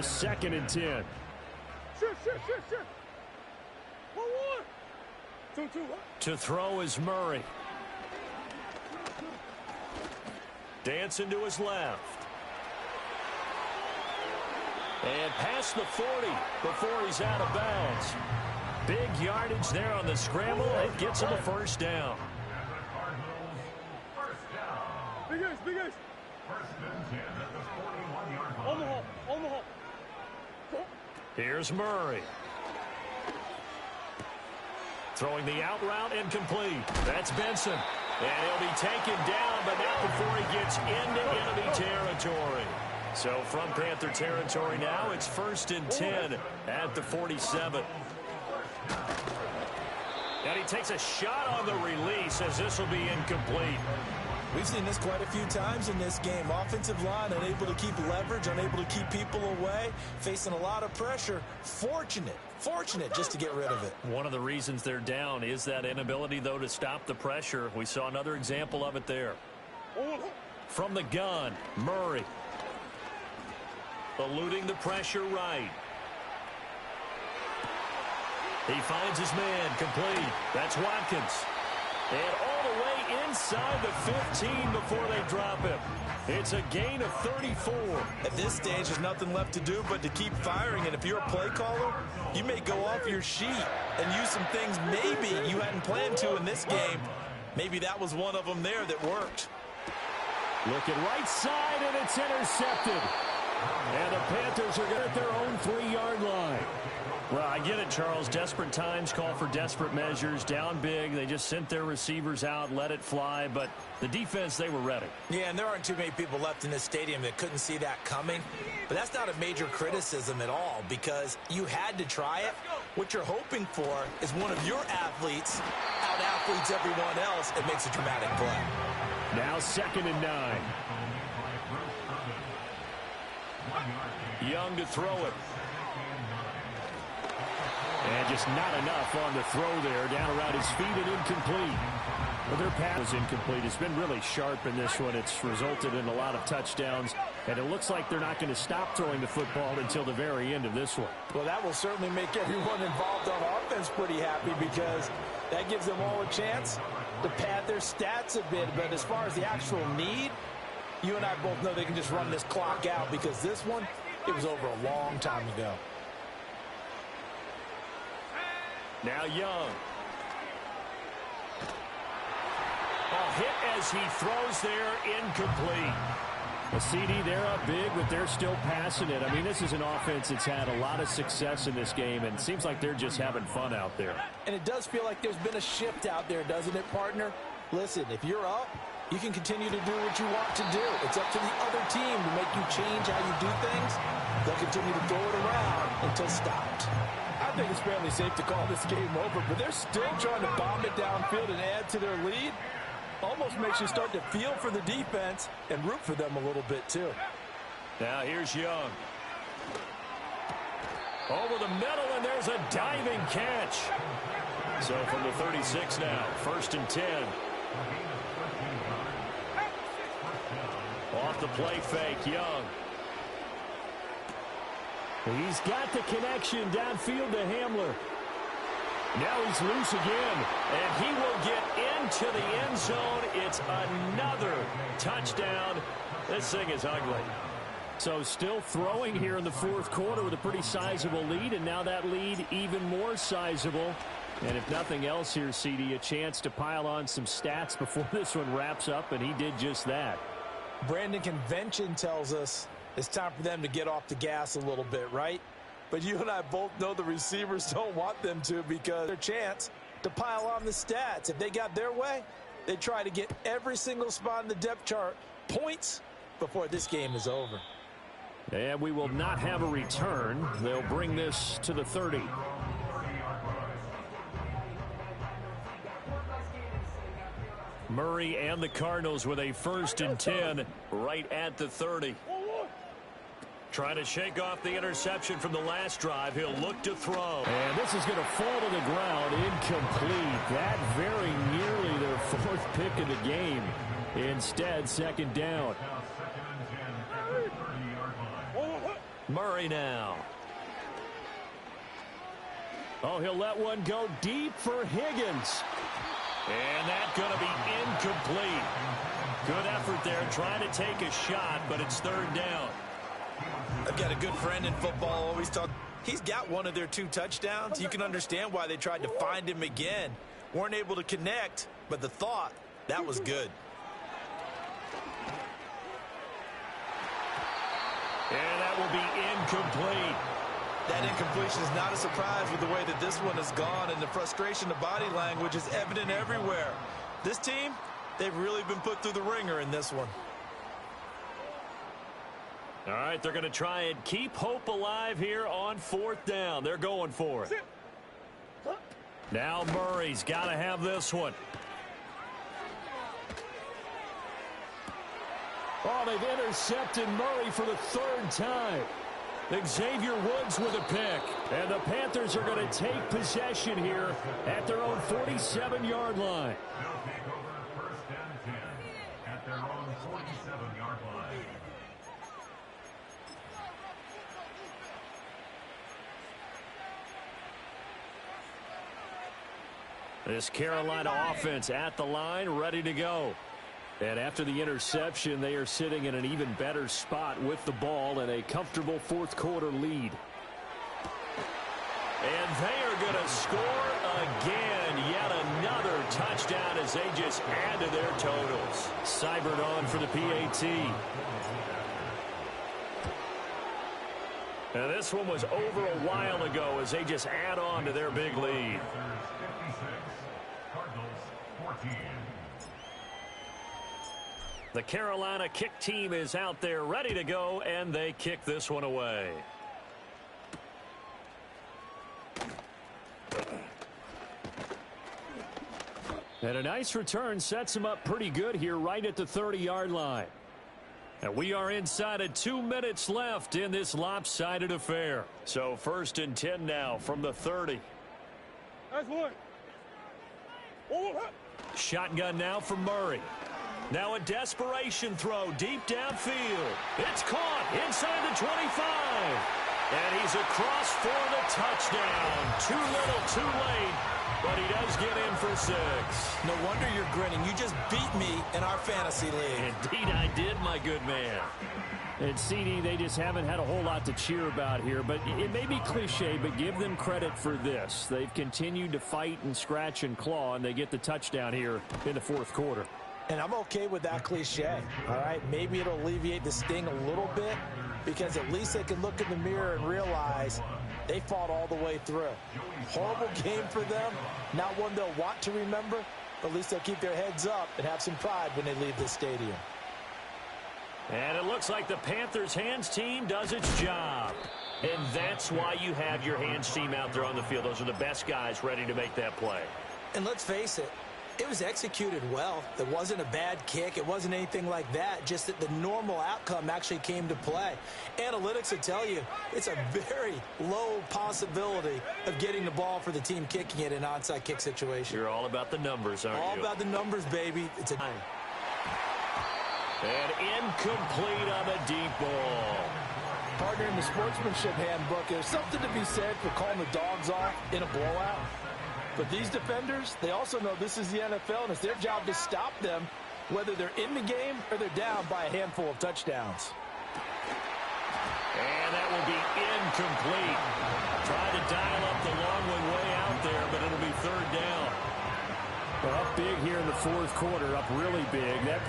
Here's 2nd and 10. To throw is Murray. Dancing to his left. And past the 40 before he's out of bounds. Big yardage there on the scramble. It gets him a first down. Big ace, big ace. First and 10 at the 41-yard line. Here's Murray. Throwing the out route incomplete. That's Benson. And he'll be taken down, but not before he gets into enemy territory. So from Panther territory now, it's 1st and 10 at the 47. And he takes a shot on the release as this will be incomplete. We've seen this quite a few times in this game. Offensive line unable to keep leverage, unable to keep people away, facing a lot of pressure. Fortunate just to get rid of it. One of the reasons they're down is that inability, though, to stop the pressure. We saw another example of it there. From the gun, Murray. Eluding the pressure right. He finds his man complete. That's Watkins. And all the way inside the 15 before they drop him. It's a gain of 34. At this stage, there's nothing left to do but to keep firing. And if you're a play caller, you may go off your sheet and use some things maybe you hadn't planned to in this game. Maybe that was one of them there that worked. Looking right side, and it's intercepted. And the Panthers are at their own 3-yard line. Well, I get it, Charles. Desperate times call for desperate measures. Down big. They just sent their receivers out, let it fly. But the defense, they were ready. Yeah, and there aren't too many people left in this stadium that couldn't see that coming. But that's not a major criticism at all because you had to try it. What you're hoping for is one of your athletes out-athletes everyone else and makes a dramatic play. Now 2nd and 9. Young to throw it. And just not enough on the throw there. Down around his feet and incomplete. Well, their pass was incomplete. It's been really sharp in this one. It's resulted in a lot of touchdowns. And it looks like they're not going to stop throwing the football until the very end of this one. Well, that will certainly make everyone involved on offense pretty happy because that gives them all a chance to pad their stats a bit. But as far as the actual need, you and I both know they can just run this clock out because this one, it was over a long time ago. Now Young. A hit as he throws there, incomplete. A CD, they're up big, but they're still passing it. I mean, this is an offense that's had a lot of success in this game, and it seems like they're just having fun out there. And it does feel like there's been a shift out there, doesn't it, partner? Listen, if you're up, you can continue to do what you want to do. It's up to the other team to make you change how you do things. They'll continue to throw it around until stopped. I think it's fairly safe to call this game over, but they're still trying to bomb it downfield and add to their lead. Almost makes you start to feel for the defense and root for them a little bit, too. Now here's Young. Over the middle, and there's a diving catch. So from the 36 now, 1st and 10. Off the play fake, Young. He's got the connection downfield to Hamler. Now he's loose again, and he will get into the end zone. It's another touchdown. This thing is ugly. So still throwing here in the 4th quarter with a pretty sizable lead, and now that lead even more sizable. And if nothing else here, CD, a chance to pile on some stats before this one wraps up, and he did just that. Brandon, convention tells us it's time for them to get off the gas a little bit, right? But you and I both know the receivers don't want them to because their chance to pile on the stats. If they got their way, they try to get every single spot in the depth chart points before this game is over. And we will not have a return. They'll bring this to the 30. Murray and the Cardinals with a 1st and 10 right at the 30. Trying to shake off the interception from the last drive. He'll look to throw. And this is going to fall to the ground. Incomplete. That very nearly their 4th pick of the game. Instead, 2nd down. Murray. Murray now. Oh, he'll let one go deep for Higgins. And that's going to be incomplete. Good effort there trying to take a shot, but it's third down. I've got a good friend in football, always talk. He's got one of their 2 touchdowns. You can understand why they tried to find him again. Weren't able to connect, but the thought, that was good. And that will be incomplete. That incompletion is not a surprise with the way that this one has gone, and the frustration of body language is evident everywhere. This team, they've really been put through the ringer in this one. All right, they're going to try and keep hope alive here on 4th down. They're going for it. Now Murray's got to have this one. Oh, they've intercepted Murray for the 3rd time. Xavier Woods with a pick. And the Panthers are going to take possession here at their own 47-yard line. They'll take over 1st and 10 at their own 47-yard line. This Carolina offense at the line, ready to go. And after the interception, they are sitting in an even better spot with the ball and a comfortable 4th quarter lead. And they are going to score again. Yet another touchdown as they just add to their totals. Seibert on for the PAT. And this one was over a while ago as they just add on to their big lead. The Carolina kick team is out there ready to go, and they kick this one away. And a nice return sets him up pretty good here right at the 30-yard line. And we are inside of 2 minutes left in this lopsided affair. So 1st and 10 now from the 30. That's one. Shotgun now for Murray. Now a desperation throw deep downfield. It's caught inside the 25. And he's across for the touchdown. Too little, too late. But he does get in for 6. No wonder you're grinning. You just beat me in our fantasy league. Indeed I did, my good man. And CD, they just haven't had a whole lot to cheer about here. But it may be cliche, but give them credit for this. They've continued to fight and scratch and claw, and they get the touchdown here in the 4th quarter. And I'm okay with that cliche, all right? Maybe it'll alleviate the sting a little bit because at least they can look in the mirror and realize they fought all the way through. Horrible game for them, not one they'll want to remember, but at least they'll keep their heads up and have some pride when they leave the stadium. And it looks like the Panthers' hands team does its job. And that's why you have your hands team out there on the field. Those are the best guys ready to make that play. And let's face it, it was executed well. It wasn't a bad kick. It wasn't anything like that. Just that the normal outcome actually came to play. Analytics will tell you it's a very low possibility of getting the ball for the team kicking it in an onside kick situation. You're all about the numbers, aren't you? All about the numbers, baby. It's a... And incomplete on the deep ball. Partner, in the sportsmanship handbook, there's something to be said for calling the dogs off in a blowout. But these defenders, they also know this is the NFL, and it's their job to stop them, whether they're in the game or they're down by a handful of touchdowns. And that will be incomplete. Tried to dial up the long one way out there, but it'll be 3rd down. Well, up big here in the 4th quarter, up really big. That